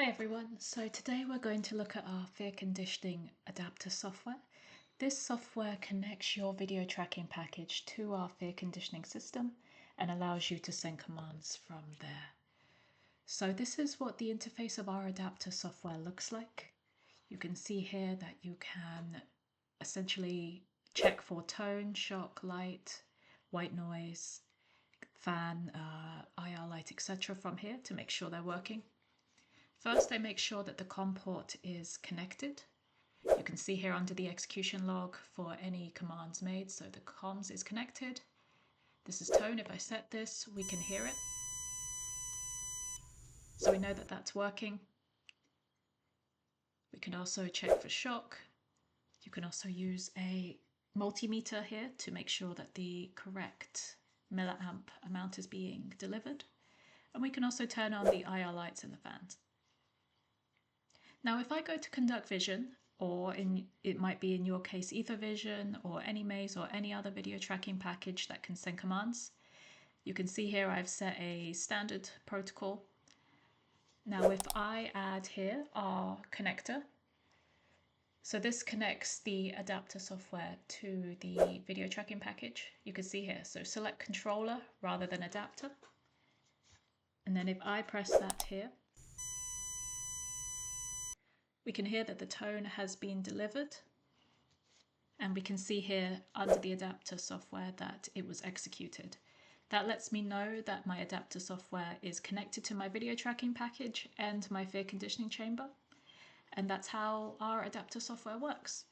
Hi everyone, so today we're going to look at our fear conditioning adapter software. This software connects your video tracking package to our fear conditioning system and allows you to send commands from there. So this is what the interface of our adapter software looks like. You can see here that you can essentially check for tone, shock, light, white noise, fan, IR light, etc. from here to make sure they're working. First, I make sure that the COM port is connected. You can see here under the execution log for any commands made, so the comms is connected. This is tone. If I set this, we can hear it. So we know that that's working. We can also check for shock. You can also use a multimeter here to make sure that the correct milliamp amount is being delivered. And we can also turn on the IR lights and the fans. Now, if I go to ConductVision, or it might be in your case EthoVision or any maze or any other video tracking package that can send commands, you can see here I've set a standard protocol. Now, if I add here our connector, so this connects the adapter software to the video tracking package. You can see here, so select controller rather than adapter. And then if I press that here, we can hear that the tone has been delivered, and we can see here under the adapter software that it was executed. That lets me know that my adapter software is connected to my video tracking package and my fear conditioning chamber, and that's how our adapter software works.